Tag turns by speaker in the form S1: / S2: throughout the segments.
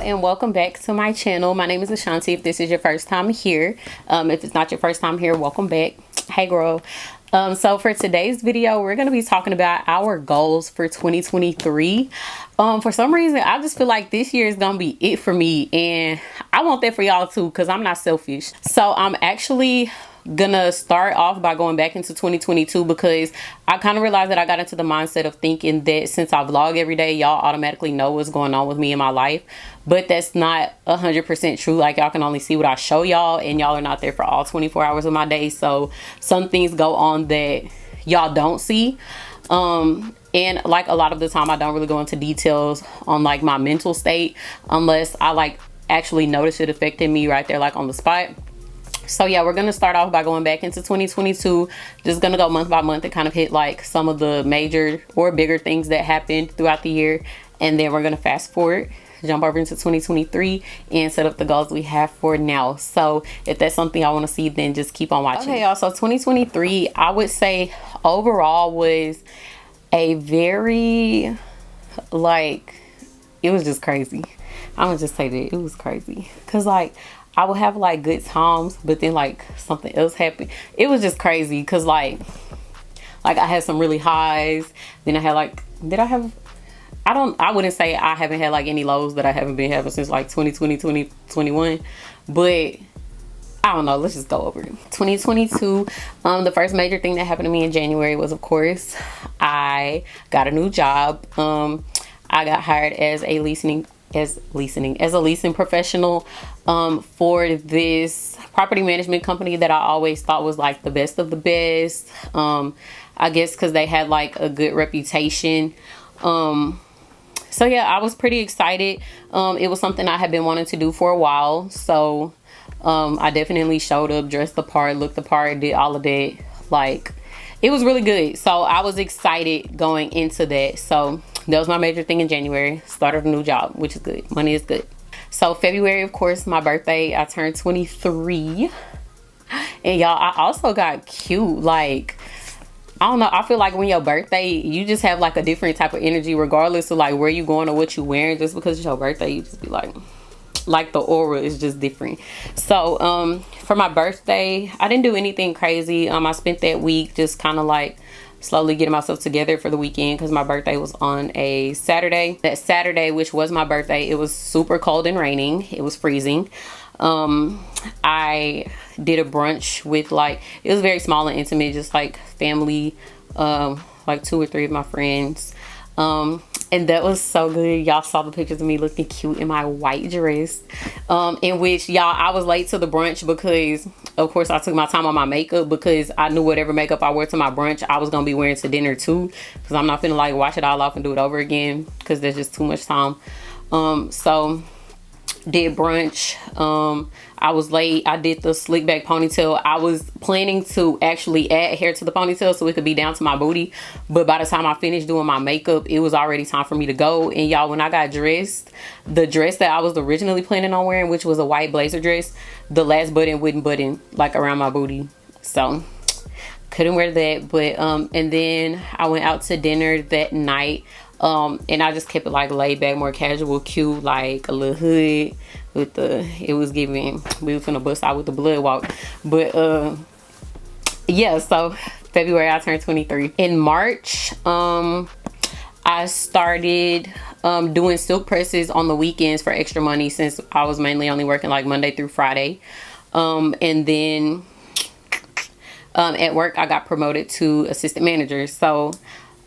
S1: and welcome back to my channel. My name is AChante. If this is your first time here, if it's not your first time here, welcome back. Hey girl. So for today's video, we're going to be talking about our goals for 2023. For some reason, I just feel like this year is going to be it for me, and I want that for y'all too, because I'm not selfish. So I'm actually gonna start off by going back into 2022 because I kind of realized that I got into the mindset of thinking that since I vlog every day, y'all automatically know what's going on with me in my life, but that's not 100% true. Like, y'all can only see what I show y'all, and y'all are not there for all 24 hours of my day, so some things go on that y'all don't see. And like a lot of the time, I don't really go into details on like my mental state unless I like actually notice it affecting me right there, like on the spot. So yeah, we're going to start off by going back into 2022. Just going to go month by month and kind of hit like some of the major or bigger things that happened throughout the year. And then we're going to fast forward, jump over into 2023 and set up the goals we have for now. So if that's something I want to see, then just keep on watching. Okay, y'all. So 2023, I would say overall was a very, like, it was just crazy. I'm going to just say that it was crazy. Because like, I would have like good times, but then like something else happened. It was just crazy because like I had some really highs. Then I had like, I wouldn't say I haven't had like any lows that I haven't been having since like 2020, 2021. But I don't know, let's just go over it. 2022, the first major thing that happened to me in January was, of course, I got a new job. I got hired as a leasing professional for this property management company that I always thought was like the best of the best. I guess because they had like a good reputation. So yeah, I was pretty excited. It was something I had been wanting to do for a while. So I definitely showed up, dressed the part, looked the part, did all of that. Like, it was really good. So I was excited going into that. So that was my major thing in January. Started a new job, which is good. Money is good. So February, of course, my birthday, I turned 23. And y'all, I also got cute. Like, I don't know. I feel like when your birthday, you just have like a different type of energy regardless of like where you going or what you wearing. Just because it's your birthday, you just be like the aura is just different. So for my birthday, I didn't do anything crazy. I spent that week just kind of like slowly getting myself together for the weekend because my birthday was on a Saturday. That Saturday, which was my birthday, it was super cold and raining. It was freezing. I did a brunch with like, it was very small and intimate, just like family, like 2 or 3 of my friends. And that was so good. Y'all saw the pictures of me looking cute in my white dress, in which, y'all, I was late to the brunch because of course I took my time on my makeup because I knew whatever makeup I wore to my brunch I was gonna be wearing to dinner too, because I'm not finna like wash it all off and do it over again because there's just too much time. So did brunch. I was late. I did the slick back ponytail. I was planning to actually add hair to the ponytail so it could be down to my booty, but by the time I finished doing my makeup, it was already time for me to go. And y'all, when I got dressed, the dress that I was originally planning on wearing, which was a white blazer dress, the last button wouldn't button like around my booty, so couldn't wear that. But and then I went out to dinner that night. And I just kept it like laid back, more casual, cute, like a little hood with it was giving, we were finna bust out with the blood walk. But yeah, so February I turned 23. In March, I started doing silk presses on the weekends for extra money since I was mainly only working like Monday through Friday. And then at work I got promoted to assistant manager. So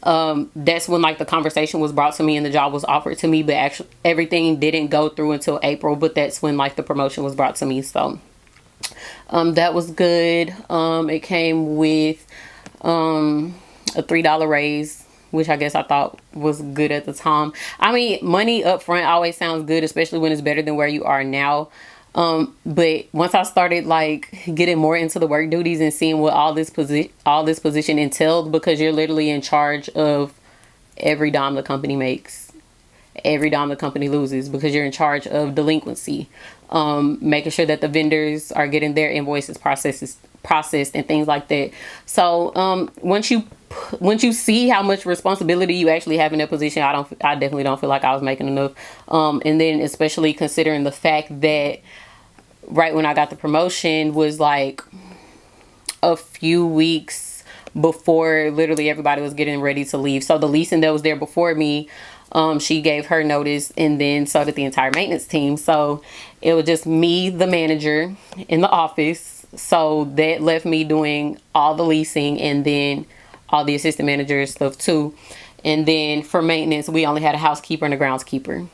S1: that's when like the conversation was brought to me and the job was offered to me, but actually everything didn't go through until April, but that's when like the promotion was brought to me. So that was good. It came with a $3 raise, which I guess I thought was good at the time. I mean, money up front always sounds good, especially when it's better than where you are now. But once I started like getting more into the work duties and seeing what all this position entailed, because you're literally in charge of every dime the company makes, every dime the company loses, because you're in charge of delinquency, making sure that the vendors are getting their invoices processed and things like that. So once you once you see how much responsibility you actually have in that position, I definitely don't feel like I was making enough. And then especially considering the fact that right when I got the promotion was like a few weeks before literally everybody was getting ready to leave. So the leasing that was there before me, she gave her notice, and then so did the entire maintenance team. So it was just me, the manager, in the office. So that left me doing all the leasing and then all the assistant manager stuff too. And then for maintenance, we only had a housekeeper and a groundskeeper.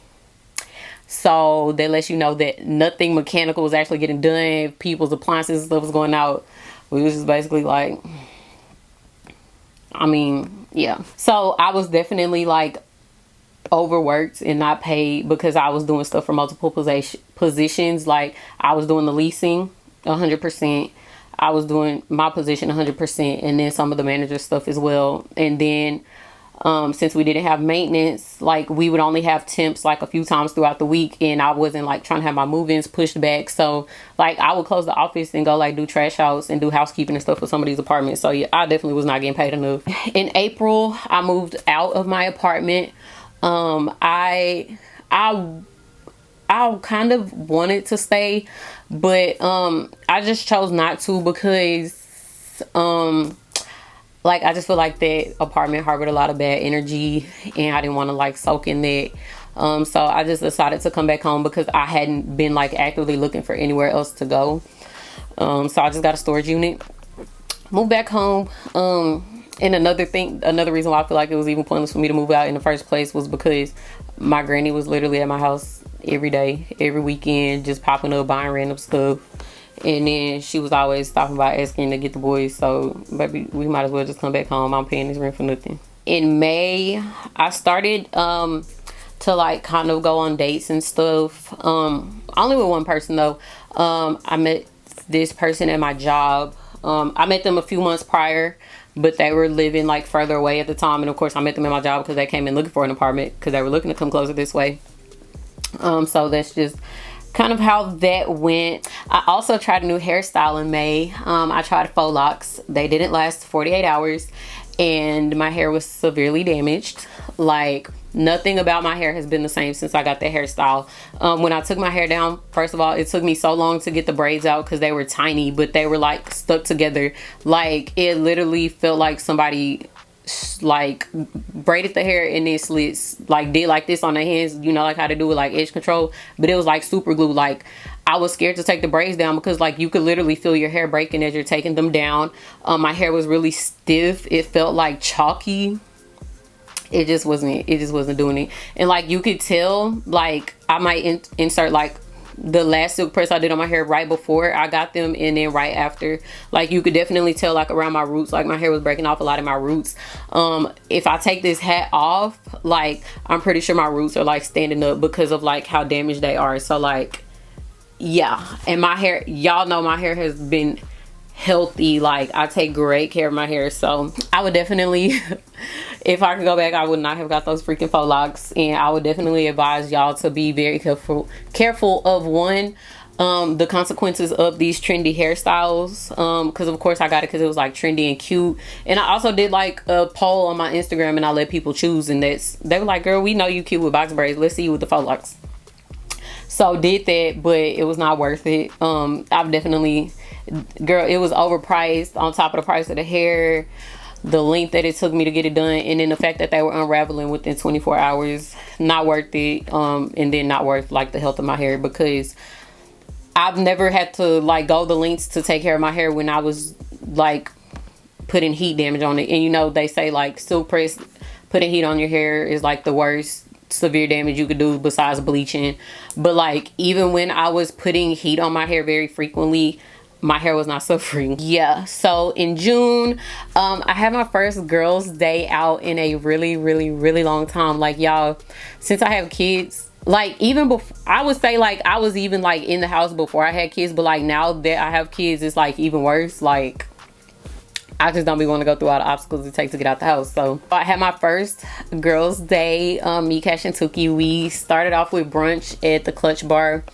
S1: So that lets you know that nothing mechanical was actually getting done. People's appliances and stuff was going out. We was just basically like, I mean, yeah. So I was definitely like overworked and not paid because I was doing stuff for multiple positions. Like I was doing the leasing 100%. I was doing my position 100%, and then some of the manager stuff as well. And then since we didn't have maintenance, like we would only have temps like a few times throughout the week, and I wasn't like trying to have my move-ins pushed back. So like I would close the office and go like do trash outs and do housekeeping and stuff for some of these apartments. So yeah, I definitely was not getting paid enough. In April, I moved out of my apartment. I kind of wanted to stay, but I just chose not to because like I just feel like that apartment harbored a lot of bad energy, and I didn't want to like soak in that. So I just decided to come back home because I hadn't been like actively looking for anywhere else to go. So I just got a storage unit, moved back home. And another reason why I feel like it was even pointless for me to move out in the first place was because my granny was literally at my house every day, every weekend, just popping up, buying random stuff. And then she was always stopping by asking to get the boys. So, baby, we might as well just come back home. I'm paying this rent for nothing. In May, I started to like kind of go on dates and stuff. Only with one person though. I met this person at my job. I met them a few months prior, but they were living like further away at the time. And of course I met them at my job because they came in looking for an apartment because they were looking to come closer this way. So that's just kind of how that went. I also tried a new hairstyle in May. I tried faux locks. They didn't last 48 hours and my hair was severely damaged. Like nothing about my hair has been the same since I got the hairstyle. When I took my hair down, first of all, it took me so long to get the braids out because they were tiny, but they were like stuck together. Like it literally felt like somebody like braided the hair and then slits, like did like this on their hands, you know, like how to do it, like edge control, but it was like super glue. Like I was scared to take the braids down because like you could literally feel your hair breaking as you're taking them down. My hair was really stiff. It felt like chalky. It just wasn't doing it. And like you could tell, like I might insert like the last silk press I did on my hair right before I got them and then right after. Like you could definitely tell like around my roots, like my hair was breaking off a lot of my roots. If I take this hat off, like I'm pretty sure my roots are like standing up because of like how damaged they are. So like yeah. And my hair, y'all know my hair has been healthy. Like I take great care of my hair, so I would definitely if I could go back, I would not have got those freaking faux locks. And I would definitely advise y'all to be very careful of one, the consequences of these trendy hairstyles, because of course I got it because it was like trendy and cute. And I also did like a poll on my Instagram and I let people choose, and they were like, girl, we know you cute with box braids, let's see you with the faux locks. So did that, but it was not worth it. I've definitely, girl, it was overpriced on top of the price of the hair, the length that it took me to get it done, and then the fact that they were unraveling within 24 hours. Not worth it. And then not worth like the health of my hair, because I've never had to like go the lengths to take care of my hair when I was like putting heat damage on it. And you know, they say like silk press, putting heat on your hair is like the worst severe damage you could do besides bleaching. But like even when I was putting heat on my hair very frequently, my hair was not suffering. Yeah. So in June, I had my first girls' day out in a really long time. Like y'all, since I have kids, like even before, I would say like I was even like in the house before I had kids, but like now that I have kids, it's like even worse. Like I just don't be wanting to go through all the obstacles it takes to get out the house. So I had my first girls' day, me, Cash, and Tuki. We started off with brunch at the Clutch Bar.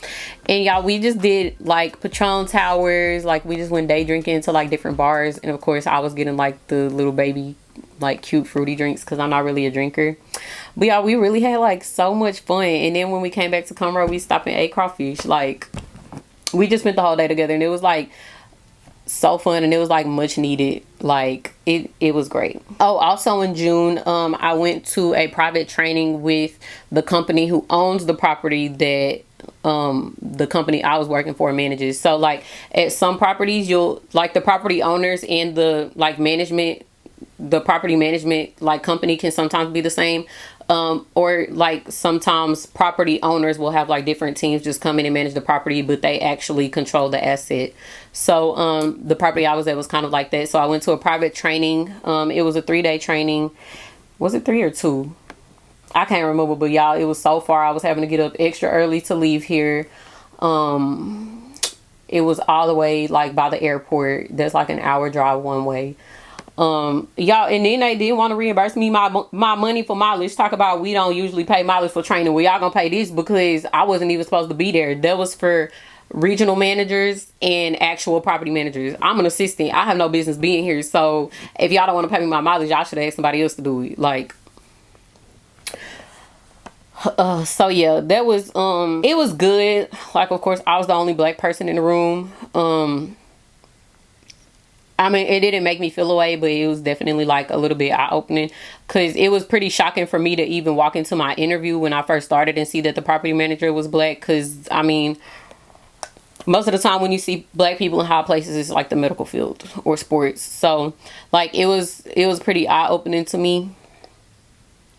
S1: And y'all, we just did like Patron Towers. Like we just went day drinking to like different bars. And of course I was getting like the little baby like cute fruity drinks because I'm not really a drinker. But y'all, we really had like so much fun. And then when we came back to Conroe, we stopped and ate crawfish. Like, we just spent the whole day together, and it was like so fun, and it was like much needed. Like, it was great. Oh, also in June, I went to a private training with the company who owns the property that the company I was working for manages. So like at some properties, you'll like the property owners and the like management, the property management like company can sometimes be the same. Or like sometimes property owners will have like different teams just come in and manage the property, but they actually control the asset. So the property I was at was kind of like that. So I went to a private training. It was a 3-day training. Was it 3 or 2? I can't remember, but y'all, it was so far. I was having to get up extra early to leave here. It was all the way like by the airport. That's like an hour drive one way. Y'all, and then they didn't want to reimburse me my money for mileage. Talk about we don't usually pay mileage for training. Well, y'all gonna pay this because I wasn't even supposed to be there. That was for regional managers and actual property managers. I'm an assistant. I have no business being here. So if y'all don't want to pay me my mileage, y'all should ask somebody else to do it. Like, so yeah, that was it was good. Like, of course, I was the only black person in the room. I mean, it didn't make me feel away, but it was definitely like a little bit eye-opening because it was pretty shocking for me to even walk into my interview when I first started and see that the property manager was black. Because I mean, most of the time when you see black people in high places, it's like the medical field or sports. So like it was pretty eye-opening to me,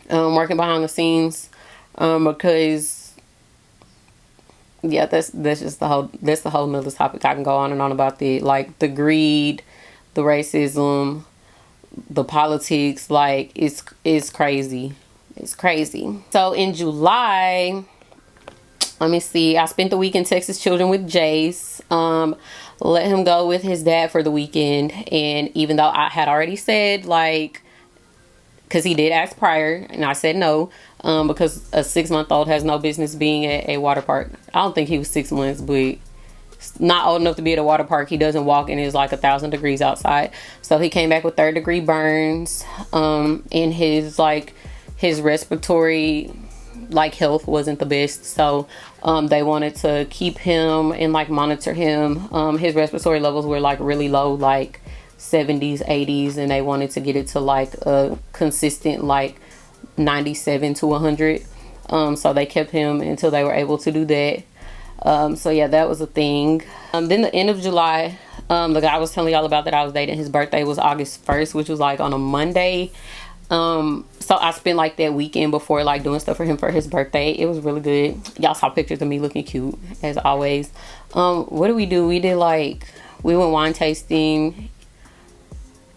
S1: working behind the scenes. Because yeah, that's just the whole nother topic. I can go on and on about like the greed, the racism, the politics. Like it's crazy. It's crazy. So in July, let me see, I spent the week in Texas Children with Jace. Let him go with his dad for the weekend. And even though I had already said like, because he did ask prior and I said no, because a 6-month-old has no business being at a water park. I don't think he was 6 months, but not old enough to be at a water park. He doesn't walk and it's like 1,000 degrees outside. So he came back with 3rd-degree burns, and his respiratory like health wasn't the best. So they wanted to keep him and like monitor him. His respiratory levels were like really low, like 70s, 80s, and they wanted to get it to like a consistent like 97 to 100. So they kept him until they were able to do that. So yeah, that was a thing. Then the end of July, the guy I was telling y'all about that I was dating, his birthday was August 1st, which was like on a Monday. So I spent like that weekend before like doing stuff for him for his birthday. It was really good. Y'all saw pictures of me looking cute as always. What did we do? We did like, we went wine tasting,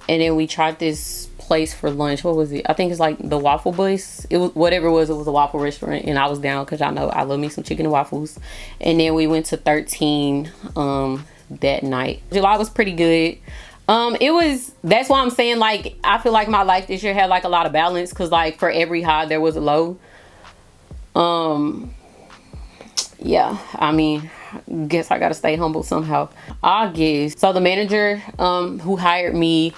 S1: and then we tried this place for lunch. What was it? I think it's like the Waffle Bus. It was whatever it was a waffle restaurant, and I was down because y'all know I love me some chicken and waffles. And then we went to 13 that night. July was pretty good. That's why I'm saying like I feel like my life this year had like a lot of balance, because like for every high there was a low. Yeah, I mean, guess I gotta stay humble somehow. August, so the manager who hired me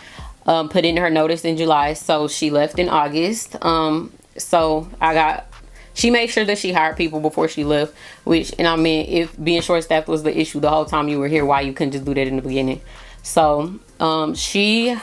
S1: put in her notice in July, so she left in August. So she made sure that she hired people before she left, which, and I mean, if being short-staffed was the issue the whole time you were here, why you couldn't just do that in the beginning? So she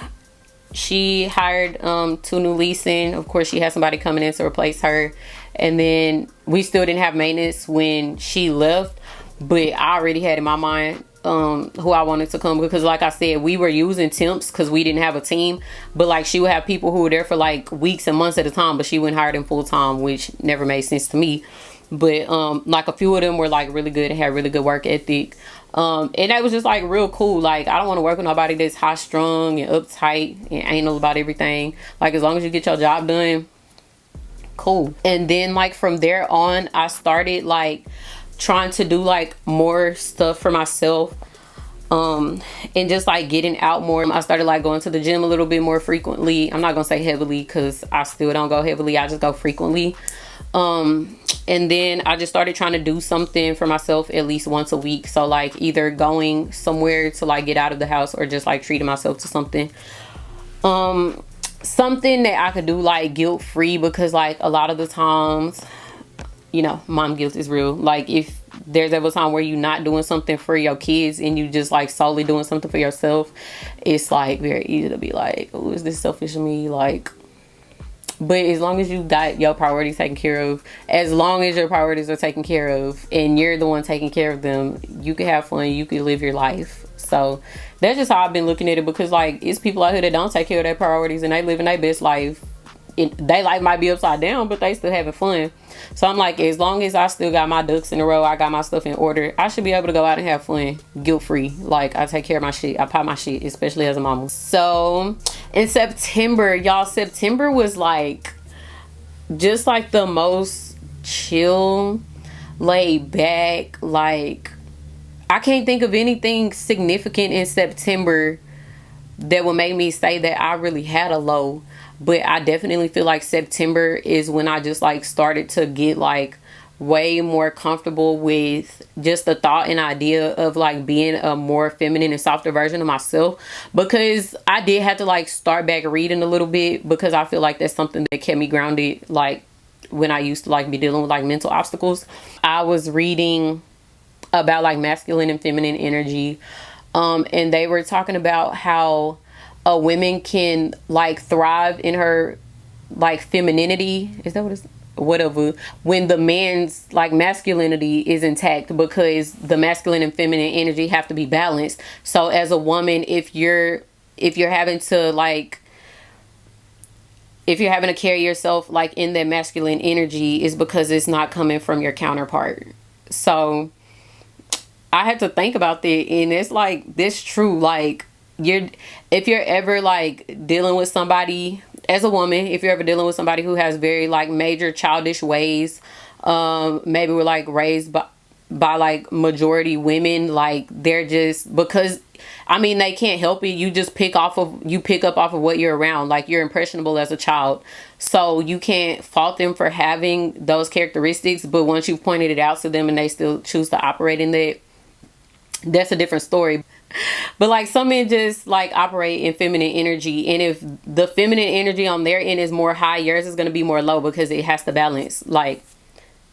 S1: hired 2 new leasing. Of course, she had somebody coming in to replace her, and then we still didn't have maintenance when she left, but I already had in my mind who I wanted to come, because like I said, we were using temps because we didn't have a team, but like she would have people who were there for like weeks and months at a time, but she wouldn't hire them full-time, which never made sense to me. But like a few of them were like really good and had really good work ethic, and that was just like real cool. Like, I don't want to work with nobody that's high-strung and uptight and anal about everything. Like, as long as you get your job done, cool. And then like from there on, I started like trying to do like more stuff for myself, and just like getting out more. I started like going to the gym a little bit more frequently. I'm not gonna say heavily because I still don't go heavily, I just go frequently. And then I just started trying to do something for myself at least once a week. So like either going somewhere to like get out of the house or just like treating myself to something. something that I could do like guilt free, because like a lot of the times, you know, mom guilt is real. Like if there's ever a time where you're not doing something for your kids and you just like solely doing something for yourself, it's like very easy to be like, oh, is this selfish of me? Like, but as long as you got your priorities taken care of, as long as your priorities are taken care of and you're the one taking care of them, you can have fun, you can live your life. So that's just how I've been looking at it, because like it's people out here that don't take care of their priorities and they living their best life. They life might be upside down, but they still having fun. So I'm like, as long as I still got my ducks in a row, I got my stuff in order, I should be able to go out and have fun guilt free. Like I take care of my shit, I pop my shit, especially as a mama. So in September, y'all, September was like just like the most chill, laid back. Like I can't think of anything significant in September that would make me say that I really had a low. But I definitely feel like September is when I just like started to get like way more comfortable with just the thought and idea of like being a more feminine and softer version of myself, because I did have to like start back reading a little bit, because I feel like that's something that kept me grounded. Like when I used to like be dealing with like mental obstacles, I was reading about like masculine and feminine energy, and they were talking about how a woman can like thrive in her like femininity, is that what it's, whatever, when the man's like masculinity is intact, because the masculine and feminine energy have to be balanced. So as a woman, if you're having to like, if you're having to carry yourself like in that masculine energy, is because it's not coming from your counterpart. So I had to think about that, and it's like this true. Like if you're ever like dealing with somebody as a woman, if you're ever dealing with somebody who has very like major childish ways, maybe we're like raised by like majority women, like they're just, because I mean they can't help it, you just pick up off of what you're around. Like you're impressionable as a child, so you can't fault them for having those characteristics. But once you've pointed it out to them and they still choose to operate in that, that's a different story. But like some men just like operate in feminine energy, and if the feminine energy on their end is more high, yours is going to be more low, because it has to balance. Like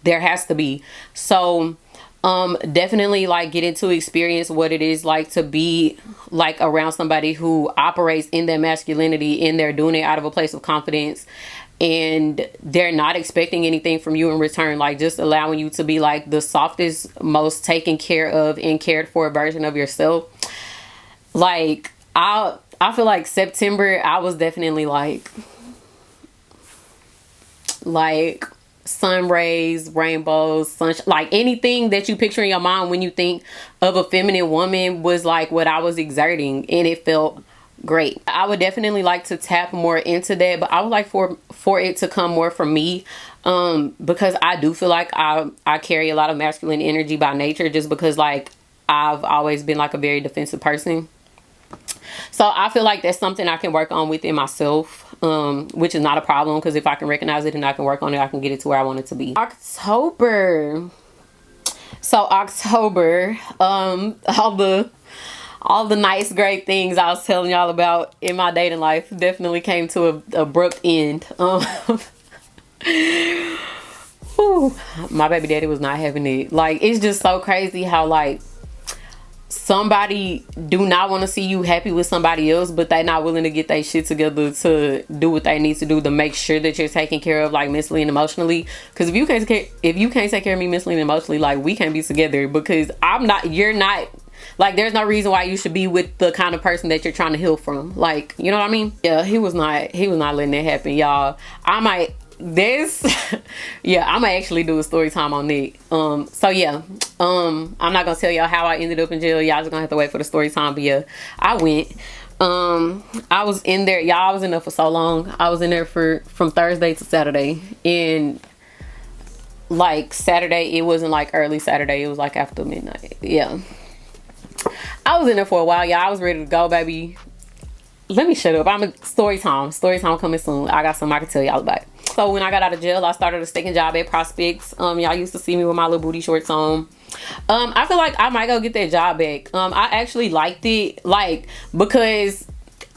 S1: there has to be. So definitely like getting to experience what it is like to be like around somebody who operates in their masculinity, and they're doing it out of a place of confidence, and they're not expecting anything from you in return. Like just allowing you to be like the softest, most taken care of and cared for version of yourself. Like I feel like September, I was definitely like sun rays, rainbows, sunshine, like anything that you picture in your mind when you think of a feminine woman was like what I was exerting, and it felt great. I would definitely like to tap more into that, but I would like for it to come more from me, because I do feel like I carry a lot of masculine energy by nature, just because like I've always been like a very defensive person. So I feel like that's something I can work on within myself, which is not a problem, because if I can recognize it and I can work on it, I can get it to where I want it to be. October. So October, all the nice, great things I was telling y'all about in my dating life definitely came to a abrupt end. Whew, my baby daddy was not having it. Like, it's just so crazy how like somebody do not want to see you happy with somebody else, but they not willing to get their shit together to do what they need to do to make sure that you're taken care of, like mentally and emotionally. Because if you can't take care of me mentally and emotionally, like we can't be together, because you're not. Like there's no reason why you should be with the kind of person that you're trying to heal from. Like, you know what I mean? Yeah, he was not letting that happen, y'all. I might actually do a story time on it. So yeah, I'm not gonna tell y'all how I ended up in jail. Y'all just gonna have to wait for the story time. But yeah, I went. I was in there, y'all. I was in there for so long. I was in there from Thursday to Saturday, and like Saturday, it wasn't like early Saturday, it was like after midnight. Yeah, I was in there for a while, y'all. I was ready to go, baby. Let me shut up. I'm a story time coming soon. I got something I can tell y'all about. So when I got out of jail, I started a second job at Prospects. Y'all used to see me with my little booty shorts on. I feel like I might go get that job back. I actually liked it, like, because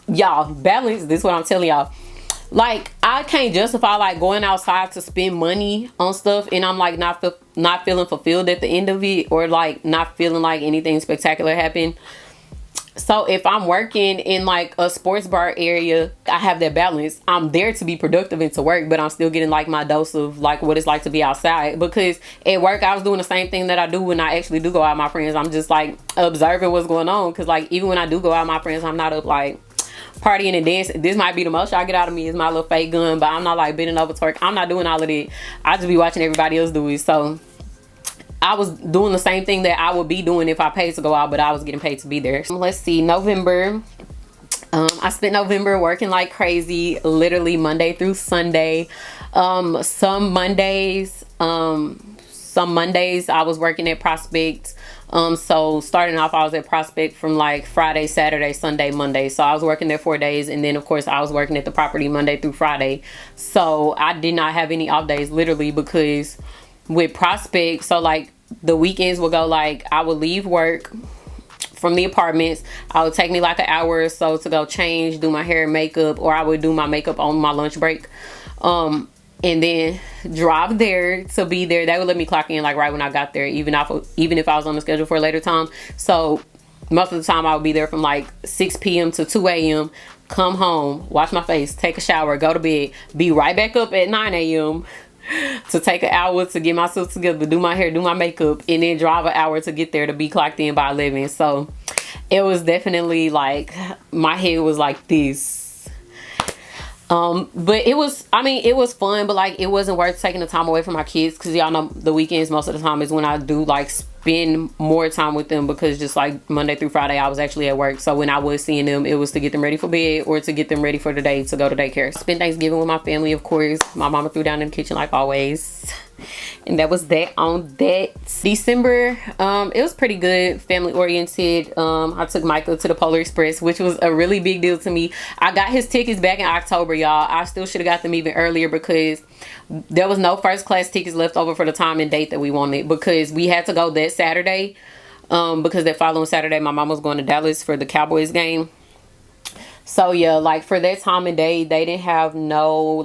S1: y'all, balance, this is what I'm telling y'all. like, I can't justify like going outside to spend money on stuff and I'm like not feeling fulfilled at the end of it, or like not feeling like anything spectacular happened. So if I'm working in like a sports bar area, I have that balance. I'm there to be productive and to work, but I'm still getting like my dose of like what it's like to be outside. Because at work, I was doing the same thing that I do when I actually do go out with my friends. I'm just like observing what's going on. Because like even when I do go out with my friends, I'm not up like partying and dancing. This might be the most y'all get out of me is my little fake gun, but I'm not like bending over twerk. I'm not doing all of that. I just be watching everybody else do it. So I was doing the same thing that I would be doing if I paid to go out, but I was getting paid to be there. Let's see, November. I spent November working like crazy, literally Monday through Sunday. Some Mondays I was working at Prospect. So starting off, I was at Prospect from like Friday, Saturday, Sunday, Monday. So I was working there 4 days, and then of course I was working at the property Monday through Friday. So I did not have any off days, literally, because with Prospect, so like the weekends will go, like I would leave work from the apartments. I would take me like an hour or so to go change, do my hair and makeup, or I would do my makeup on my lunch break, and then drive there to be there. They would let me clock in like right when I got there, even if I was on the schedule for a later time. So most of the time I would be there from like 6 p.m. to 2 a.m. come home, wash my face, take a shower, go to bed, be right back up at 9 a.m. to take an hour to get myself together, do my hair, do my makeup, and then drive an hour to get there to be clocked in by 11. So it was definitely like my head was like this. But it was, I mean, it was fun, but like it wasn't worth taking the time away from my kids, because y'all know the weekends most of the time is when I do like spend more time with them, because just like Monday through Friday I was actually at work. So when I was seeing them, it was to get them ready for bed or to get them ready for the day to go to daycare. Spent Thanksgiving with my family, of course. My mama threw down in the kitchen like always, and that was that on that. December, it was pretty good, family oriented. I took Micah to the Polar Express, which was a really big deal to me. I got his tickets back in October, y'all. I still should have got them even earlier, because there was no first class tickets left over for the time and date that we wanted, because we had to go that Saturday, because that following Saturday my mom was going to Dallas for the Cowboys game. So yeah, like for that time and day, they didn't have no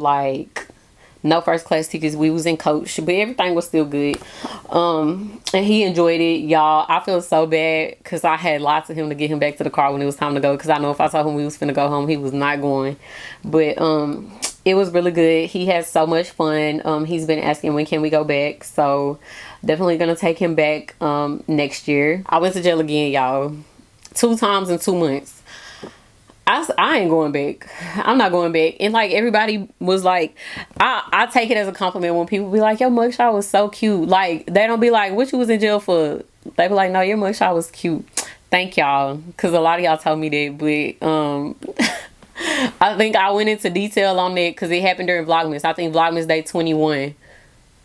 S1: first class tickets. We was in coach, but everything was still good. And he enjoyed it, y'all. I feel so bad because I had lied to him to get him back to the car when it was time to go, because I know if I told him we was finna go home, he was not going. But it was really good. He had so much fun. He's been asking when can we go back, so definitely gonna take him back next year. I went to jail again, y'all, 2 times in 2 months. I ain't going back. I'm not going back. And like everybody was like, I take it as a compliment when people be like, your mugshot was so cute. Like they don't be like, what you was in jail for? They be like, no, your mugshot was cute. Thank y'all, because a lot of y'all told me that. But I think I went into detail on that because it happened during Vlogmas. I think Vlogmas day 21.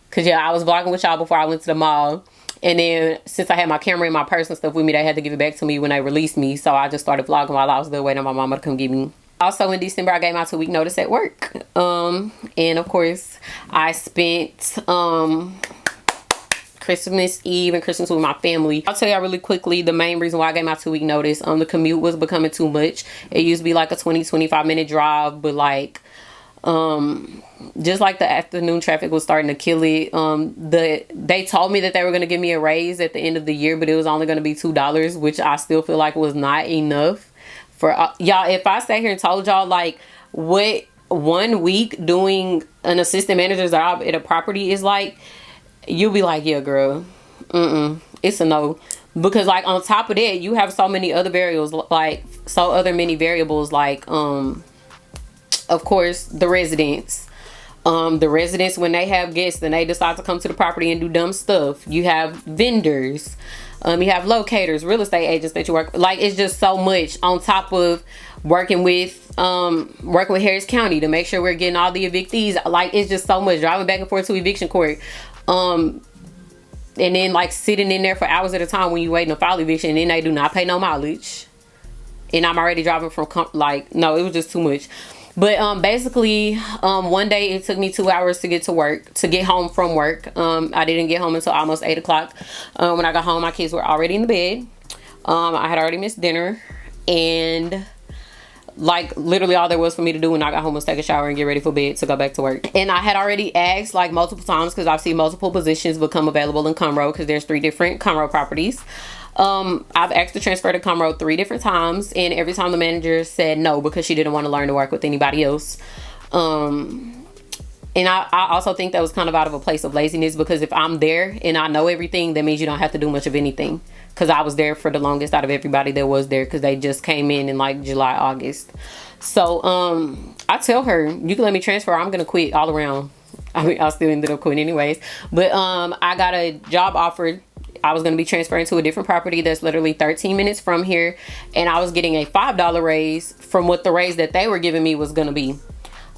S1: Because yeah, I was vlogging with y'all before I went to the mall. And then since I had my camera and my purse and stuff with me, they had to give it back to me when they released me. So I just started vlogging while I was there waiting on my mama to come get me. Also in December, I gave my 2-week notice at work. And of course, I spent Christmas Eve and Christmas with my family. I'll tell y'all really quickly the main reason why I gave my 2-week notice. The commute was becoming too much. It used to be like a 20-25 minute drive, but like just like the afternoon traffic was starting to kill it. They told me that they were going to give me a raise at the end of the year, but it was only going to be $2, which I still feel like was not enough for y'all. If I sat here and told y'all like what 1 week doing an assistant manager's job at a property is like, you'll be like, yeah girl, it's a no. Because like on top of that, you have so many other variables, like of course the residents. The residents, when they have guests and they decide to come to the property and do dumb stuff. You have vendors, you have locators, real estate agents that you work, like it's just so much on top of working with Harris County to make sure we're getting all the evictees. Like it's just so much, driving back and forth to eviction court, and then like sitting in there for hours at a time when you waiting to file eviction, and then they do not pay no mileage, and I'm already driving from no, it was just too much. But basically, one day it took me 2 hours to get home from work. I didn't get home until almost 8 o'clock. When I got home, my kids were already in the bed. I had already missed dinner. And like literally all there was for me to do when I got home was take a shower and get ready for bed to go back to work. And I had already asked like multiple times, because I've seen multiple positions become available in Conroe, because there's 3 different Conroe properties. I've asked to transfer to Conroe 3 different times, and every time the manager said no, because she didn't want to learn to work with anybody else. And I also think that was kind of out of a place of laziness, because if I'm there and I know everything, that means you don't have to do much of anything. Because I was there for the longest out of everybody that was there, because they just came in like July, August. So I tell her, you can let me transfer, I'm gonna quit all around. I mean, I still ended up quitting anyways. But I got a job offered. I was going to be transferring to a different property that's literally 13 minutes from here, and I was getting a $5 raise from what the raise that they were giving me was going to be.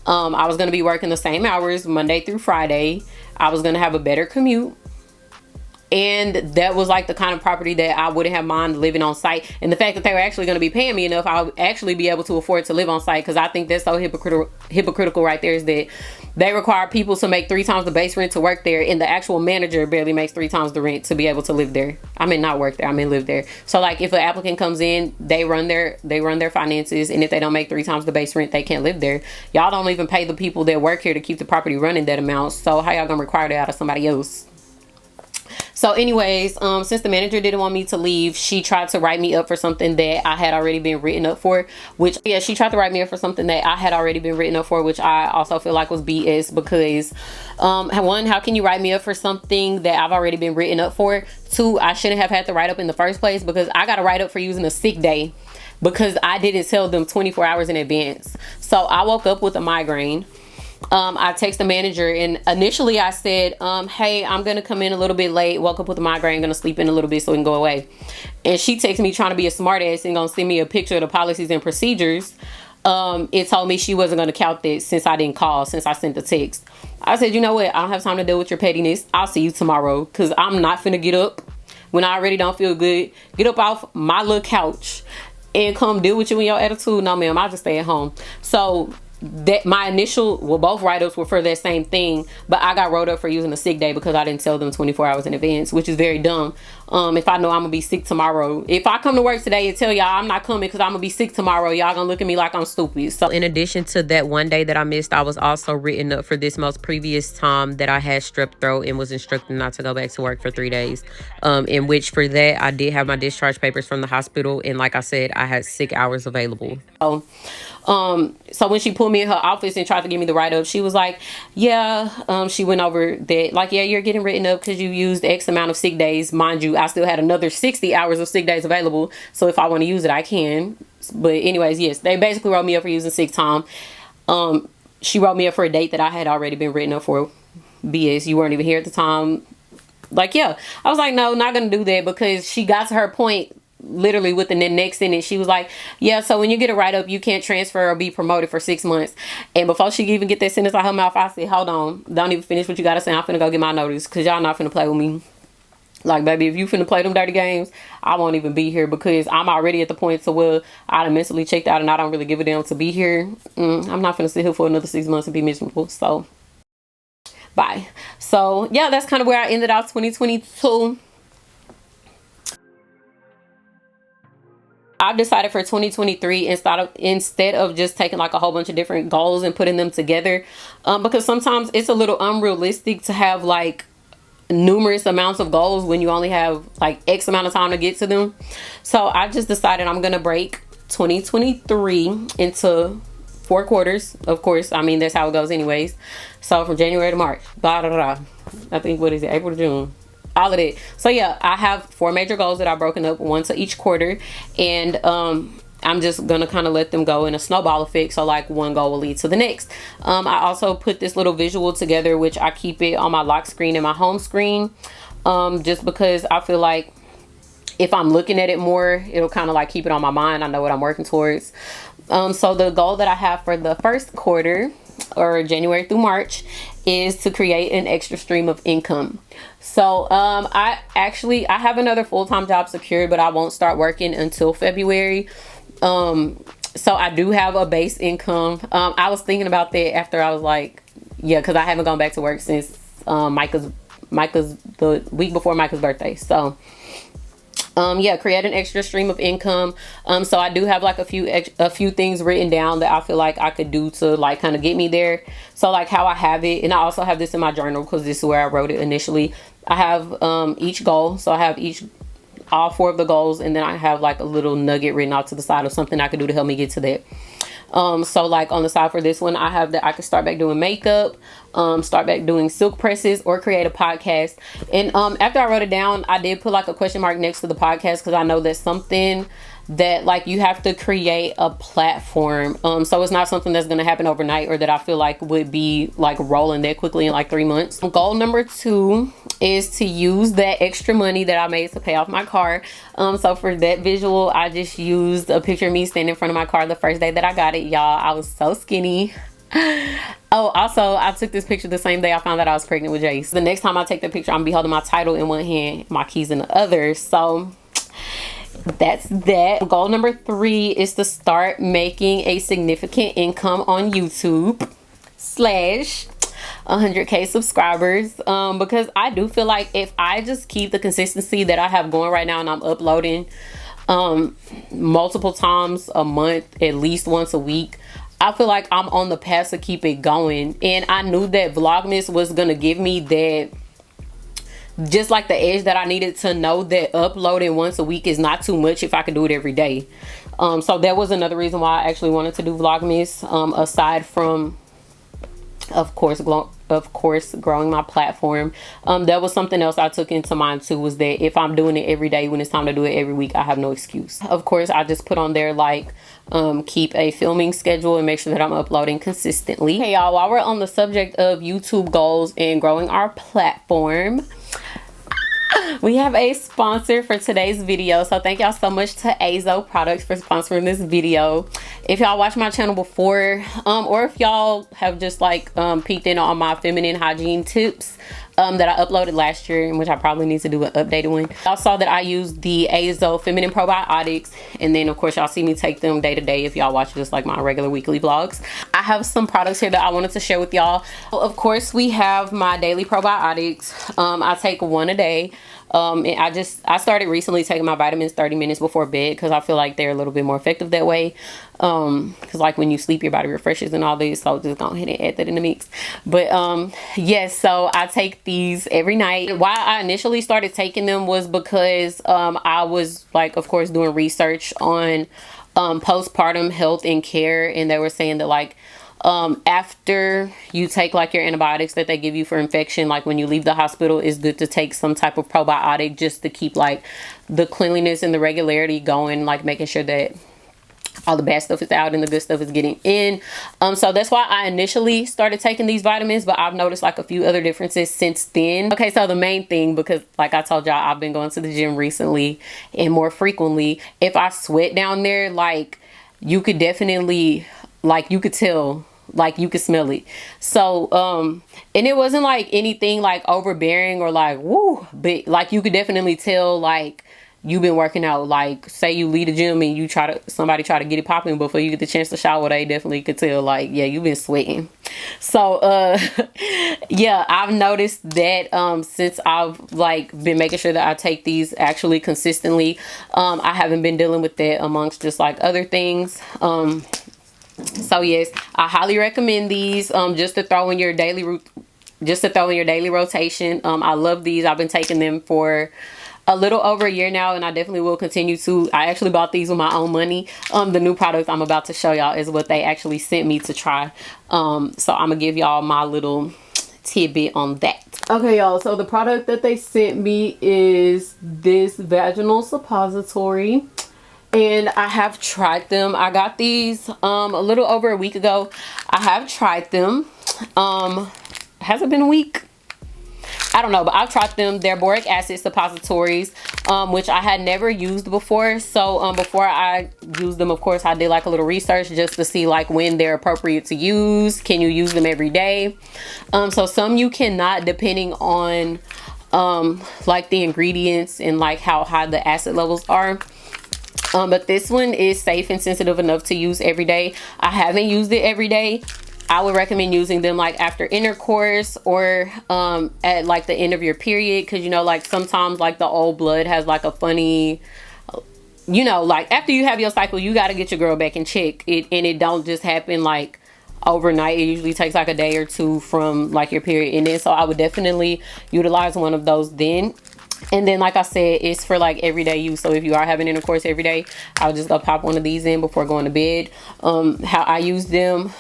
S1: I was going to be working the same hours Monday through Friday. I was going to have a better commute. And that was like the kind of property that I wouldn't have mind living on site. And the fact that they were actually going to be paying me enough, I would actually be able to afford to live on site. Because I think that's so hypocritical right there, is that they require people to make 3 times the base rent to work there, and the actual manager barely makes 3 times the rent to be able to live there. I mean, not work there, I mean live there. So like if an applicant comes in, they run their finances, and if they don't make 3 times the base rent, they can't live there. Y'all don't even pay the people that work here to keep the property running that amount. So how y'all gonna require that out of somebody else? So anyways, since the manager didn't want me to leave, she tried to write me up for something that I had already been written up for, which, yeah, she tried to write me up for something that I had already been written up for, which I also feel like was BS, because one, how can you write me up for something that I've already been written up for? 2, I shouldn't have had to write up in the first place, because I got a write up for using a sick day because I didn't tell them 24 hours in advance. So I woke up with a migraine. I text the manager, and initially I said, hey, I'm gonna come in a little bit late, woke up with a migraine, gonna sleep in a little bit so it can go away. And she texted me trying to be a smart ass and gonna send me a picture of the policies and procedures. It told me she wasn't gonna count that since I didn't call, since I sent the text. I said, you know what, I don't have time to deal with your pettiness. I'll see you tomorrow, because I'm not finna get up when I already don't feel good, get up off my little couch and come deal with you and your attitude. No ma'am, I'll just stay at home. So that my initial, well, both write-ups were for that same thing, but I got wrote up for using a sick day because I didn't tell them 24 hours in advance, which is very dumb. If I know I'm gonna be sick tomorrow, if I come to work today and tell y'all I'm not coming because I'm gonna be sick tomorrow, y'all gonna look at me like I'm stupid. So in addition to that one day that I missed, I was also written up for this most previous time that I had strep throat and was instructed not to go back to work for 3 days, in which for that I did have my discharge papers from the hospital, and like I said, I had sick hours available. So when she pulled me in her office and tried to give me the write-up, she was like, yeah, she went over that, like, yeah, you're getting written up because you used X amount of sick days. Mind you, I still had another 60 hours of sick days available, so if I want to use it, I can. But anyways, yes, they basically wrote me up for using sick time. She wrote me up for a date that I had already been written up for. BS, you weren't even here at the time. Like, yeah, I was like, no, not gonna do that, because she got to her point literally within the next sentence. She was like, yeah, so when you get a write-up, you can't transfer or be promoted for 6 months. And before she even get that sentence out her mouth, I said, hold on, don't even finish what you gotta say. I'm finna go get my notice, because y'all not finna play with me. Like, baby, if you finna play them dirty games, I won't even be here, because I'm already at the point to where I done mentally checked out and I don't really give a damn to be here. I'm not finna sit here for another 6 months and be miserable. So bye. So yeah, that's kind of where I ended off 2022. I've decided for 2023, instead of just taking like a whole bunch of different goals and putting them together, because sometimes it's a little unrealistic to have like numerous amounts of goals when you only have like X amount of time to get to them. So I just decided I'm gonna break 2023 into 4 quarters. Of course, I mean, that's how it goes anyways. So from January to March, blah, blah, blah. I think, what is it, April to June, all of it. So yeah, I have 4 major goals that I've broken up, 1 to each quarter, and I'm just gonna kind of let them go in a snowball effect. So like one goal will lead to the next. I also put this little visual together, which I keep it on my lock screen and my home screen, just because I feel like if I'm looking at it more, it'll kind of like keep it on my mind. I know what I'm working towards. So the goal that I have for the first quarter, or January through March, is to create an extra stream of income. So I have another full-time job secured, but I won't start working until February. So I do have a base income. I was thinking about that after I was like, yeah, because I haven't gone back to work since Micah's the week before Micah's birthday. So Yeah, create an extra stream of income. So I do have like a few things written down that I feel like I could do to like kind of get me there. So like how I have it, and I also have this in my journal because this is where I wrote it initially. I have each goal, so I have all 4 of the goals, and then I have like a little nugget written out to the side of something I could do to help me get to that. So like on the side for this one, I have that I could start back doing makeup, start back doing silk presses, or create a podcast. And after I wrote it down, I did put like a question mark next to the podcast because I know that's something that like you have to create a platform. So it's not something that's going to happen overnight, or that I feel like would be like rolling that quickly in like 3 months. Goal number 2 is to use that extra money that I made to pay off my car. So for that visual, I just used a picture of me standing in front of my car the first day that I got it. Y'all, I was so skinny. Oh, also I took this picture the same day I found out I was pregnant with Jace. The next time I take the picture, I'm gonna be holding my title in one hand, my keys in the other. So that's that. Goal number 3 is to start making a significant income on YouTube / 100k subscribers, because I do feel like if I just keep the consistency that I have going right now, and I'm uploading multiple times a month, at least once a week, I feel like I'm on the path to keep it going. And I knew that Vlogmas was gonna give me that, just like the edge that I needed to know that uploading once a week is not too much if I could do it every day. So that was another reason why I actually wanted to do Vlogmas, aside from of course growing my platform. That was something else I took into mind too, was that if I'm doing it every day when it's time to do it every week, I have no excuse. Of course, I just put on there like keep a filming schedule and make sure that I'm uploading consistently. Hey y'all, while we're on the subject of YouTube goals and growing our platform, we have a sponsor for today's video. So thank y'all so much to Azo Products for sponsoring this video. If y'all watch my channel before, or if y'all have just like peeked in on my feminine hygiene tips that I uploaded last year, which I probably need to do an updated one, y'all saw that I used the Azo feminine probiotics, and then of course y'all see me take them day to day if y'all watch just like my regular weekly vlogs. I have some products here that I wanted to share with y'all. Of course, we have my daily probiotics. I take 1 a day. And I started recently taking my vitamins 30 minutes before bed because I feel like they're a little bit more effective that way. Because like when you sleep, your body refreshes and all this. So just go ahead and add that in the mix. But yes, so I take these every night. Why I initially started taking them was because I was like, of course, doing research on postpartum health and care, and they were saying that like after you take like your antibiotics that they give you for infection, like when you leave the hospital, it's good to take some type of probiotic just to keep like the cleanliness and the regularity going, like making sure that all the bad stuff is out and the good stuff is getting in. So that's why I initially started taking these vitamins, but I've noticed like a few other differences since then. Okay, so the main thing, because like I told y'all, I've been going to the gym recently and more frequently. If I sweat down there, like you could definitely, like you could tell, like you could smell it. So and it wasn't like anything like overbearing or like woo, but like you could definitely tell like you've been working out. Like say you leave the gym and you somebody try to get it popping before you get the chance to shower, they definitely could tell like, yeah, you've been sweating. So yeah, I've noticed that since I've like been making sure that I take these actually consistently. I haven't been dealing with that amongst just like other things. So yes, I highly recommend these just to throw in your daily rotation. I love these. I've been taking them for a little over a year now, and I definitely will continue to. I actually bought these with my own money. The new product I'm about to show y'all is what they actually sent me to try. So I'm gonna give y'all my little tidbit on that. Okay y'all, so the product that they sent me is this Vaginal suppository. And I have tried them. I got these a little over a week ago. I have tried them. Has it been a week? I don't know, but I've tried them. They're boric acid suppositories, which I had never used before. So before I used them, of course, I did like a little research just to see like when they're appropriate to use. Can you use them every day? So some you cannot, depending on like the ingredients and like how high the acid levels are. But this one is safe and sensitive enough to use every day. I haven't used it every day. I would recommend using them like after intercourse or at like the end of your period, because you know, like sometimes like the old blood has like a funny, you know, like after you have your cycle, you got to get your girl back in check. And it don't just happen like overnight. It usually takes like a day or two from like your period. And then so I would definitely utilize one of those then. And then like I said, it's for like everyday use. So if you are having intercourse every day, I'll just go pop one of these in before going to bed. How I use them,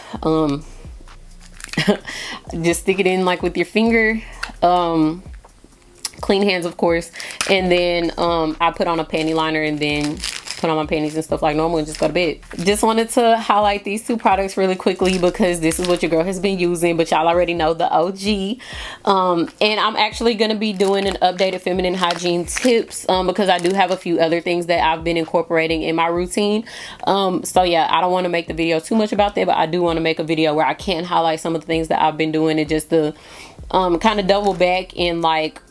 S1: just stick it in like with your finger, clean hands of course, and then I put on a panty liner and then put on my panties and stuff like normal and just go to bed. Just wanted to highlight these two products really quickly because this is what your girl has been using, but y'all already know the OG. And I'm actually going to be doing an updated feminine hygiene tips because I do have a few other things that I've been incorporating in my routine. So yeah, I don't want to make the video too much about that, but I do want to make a video where I can highlight some of the things that I've been doing and just to kind of double back and like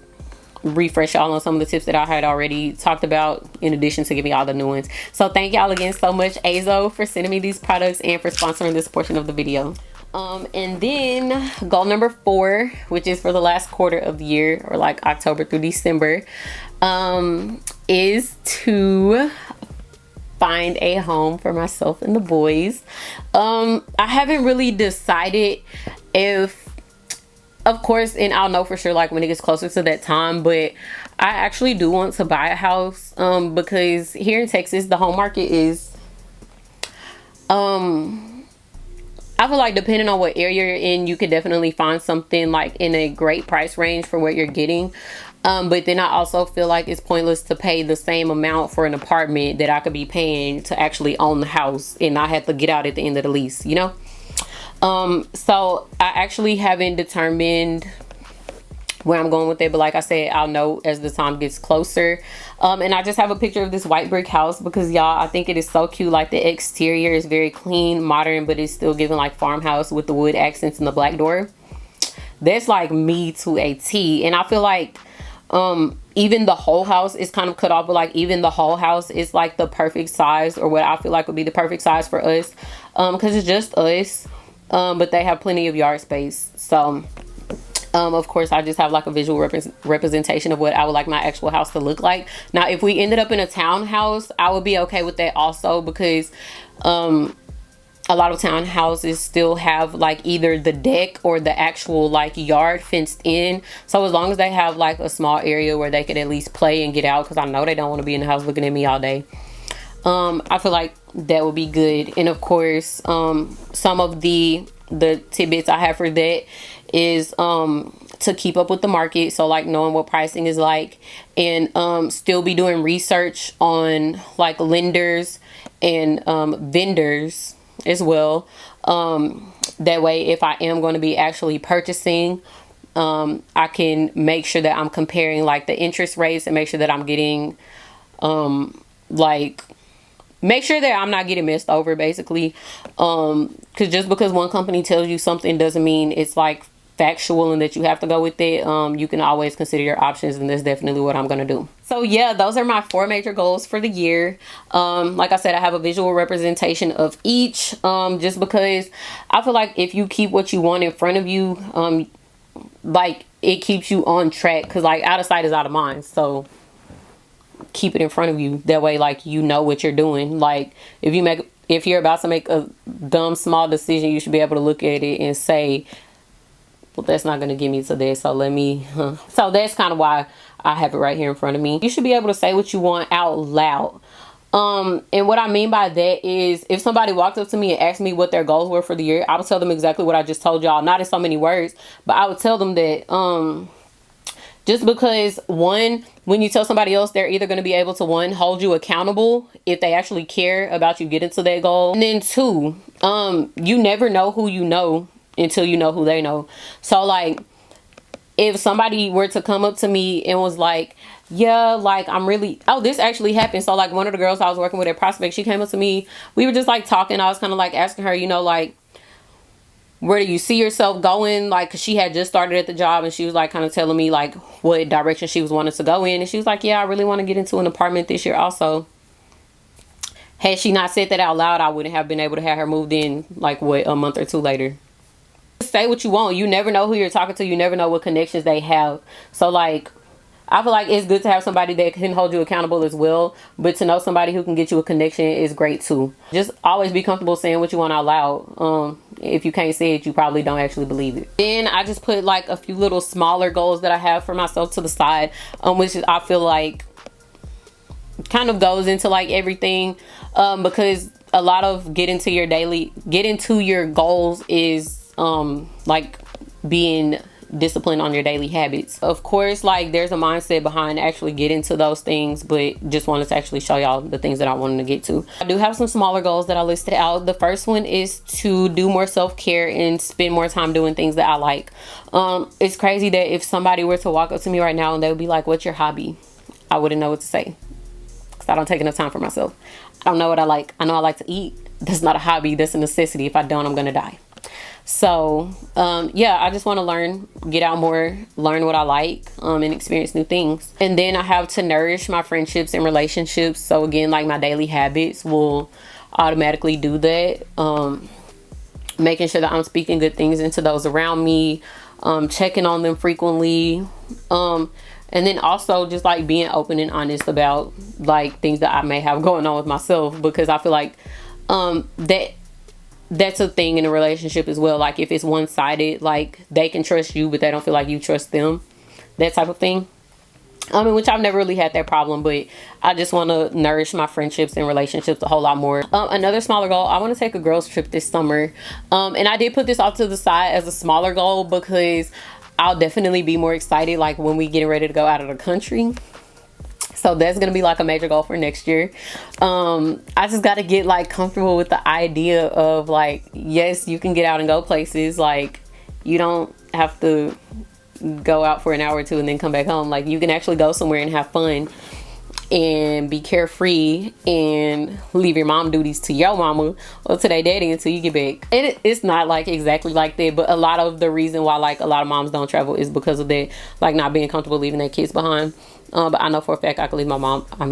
S1: refresh y'all on some of the tips that I had already talked about, in addition to giving y'all the new ones. So thank y'all again so much, Azo, for sending me these products and for sponsoring this portion of the video. And then goal number 4, which is for the last quarter of the year, or like October through December, is to find a home for myself and the boys. I haven't really decided if, of course, and I'll know for sure like when it gets closer to that time, but I actually do want to buy a house because here in Texas the home market is I feel like depending on what area you're in, you could definitely find something like in a great price range for what you're getting, but then I also feel like it's pointless to pay the same amount for an apartment that I could be paying to actually own the house and not have to get out at the end of the lease, you know. So I actually haven't determined where I'm going with it, but like I said, I'll know as the time gets closer. And I just have a picture of this white brick house because y'all, I think it is so cute. Like the exterior is very clean, modern, but it's still giving like farmhouse with the wood accents and the black door. That's like me to a T. And I feel like even the whole house is kind of cut off, but like even the whole house is like the perfect size, or what I feel like would be the perfect size for us, because it's just us. But they have plenty of yard space. So of course I just have like a visual representation of what I would like my actual house to look like. Now if we ended up in a townhouse, I would be okay with that also, because a lot of townhouses still have like either the deck or the actual like yard fenced in. So as long as they have like a small area where they could at least play and get out, because I know they don't want to be in the house looking at me all day, I feel like that would be good. And of course some of the tidbits I have for that is to keep up with the market, so like knowing what pricing is like, and still be doing research on like lenders and vendors as well. That way if I am going to be actually purchasing, I can make sure that I'm comparing like the interest rates and make sure that I'm getting make sure that I'm not getting messed over, basically, because just because one company tells you something doesn't mean it's like factual and that you have to go with it. You can always consider your options, and that's definitely what I'm gonna do. So yeah, those are my 4 major goals for the year. Like I said, I have a visual representation of each, just because I feel like if you keep what you want in front of you, like it keeps you on track, because like out of sight is out of mind. So keep it in front of you, that way like you know what you're doing. Like if you're about to make a dumb small decision, you should be able to look at it and say, well, that's not going to get me to this, so let me so that's kind of why I have it right here in front of me. You should be able to say what you want out loud. And what I mean by that is, if somebody walked up to me and asked me what their goals were for the year, I would tell them exactly what I just told y'all, not in so many words, but I would tell them that just because, one, when you tell somebody else, they're either going to be able to, one, hold you accountable if they actually care about you getting to that goal. And then 2, you never know who you know until you know who they know. So like, if somebody were to come up to me and was like, yeah, like I'm really, oh, this actually happened. So like one of the girls I was working with at Prospect, she came up to me, we were just like talking. I was kind of like asking her, you know, like, where do you see yourself going? Like, 'cause she had just started at the job, and she was like kind of telling me like what direction she was wanting to go in. And she was like, yeah, I really want to get into an apartment this year also. Had she not said that out loud, I wouldn't have been able to have her moved in like what, a month or 2 later. say what you want. You never know who you're talking to. You never know what connections they have. So like, I feel like it's good to have somebody that can hold you accountable as well, but to know somebody who can get you a connection is great too. Just always be comfortable saying what you want out loud. If you can't say it, you probably don't actually believe it. Then I just put like a few little smaller goals that I have for myself to the side, which is, I feel like kind of goes into like everything, because a lot of get into your goals is like being discipline on your daily habits. Of course, like there's a mindset behind actually getting to those things, but just wanted to actually show y'all the things that I wanted to get to. I do have some smaller goals that I listed out. The first one is to do more self-care and spend more time doing things that I like. It's crazy that if somebody were to walk up to me right now and they would be like, what's your hobby? I wouldn't know what to say, because I don't take enough time for myself. I don't know what I like. I know I like to eat. That's not a hobby. That's a necessity. If I don't, I'm gonna die. So yeah, I just want to learn, get out more, learn what I like, and experience new things. And then I have to nourish my friendships and relationships. So again, like my daily habits will automatically do that. Making sure that I'm speaking good things into those around me, checking on them frequently, and then also just like being open and honest about like things that I may have going on with myself, because I feel like that's a thing in a relationship as well. Like if it's one-sided, like they can trust you but they don't feel like you trust them, that type of thing. Which I've never really had that problem, but I just want to nourish my friendships and relationships a whole lot more. Another smaller goal, I want to take a girls trip this summer, and I did put this off to the side as a smaller goal because I'll definitely be more excited like when we getting ready to go out of the country. So that's gonna be like a major goal for next year. I just gotta get like comfortable with the idea of like, yes, you can get out and go places. Like you don't have to go out for an hour or two and then come back home. Like you can actually go somewhere and have fun and be carefree and leave your mom duties to your mama or to their daddy until you get back. And it's not like exactly like that, but a lot of the reason why like a lot of moms don't travel is because of that, like not being comfortable leaving their kids behind. But I know for a fact I can leave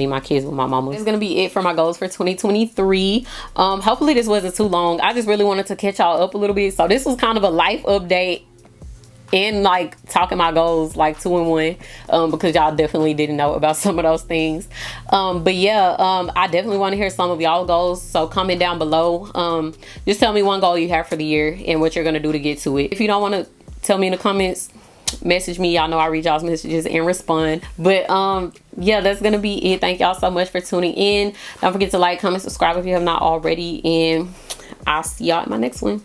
S1: my kids with my mama. It's gonna be it for my goals for 2023. Hopefully this wasn't too long. I just really wanted to catch y'all up a little bit. So this was kind of a life update and like talking my goals like 2 in 1, because y'all definitely didn't know about some of those things. But yeah, I definitely want to hear some of y'all goals, so comment down below. Just tell me one goal you have for the year and what you're gonna do to get to it. If you don't want to tell me in the comments, message me. Y'all know I read y'all's messages and respond. But yeah, that's gonna be it. Thank y'all so much for tuning in. Don't forget to like, comment, subscribe if you have not already, and I'll see y'all in my next one.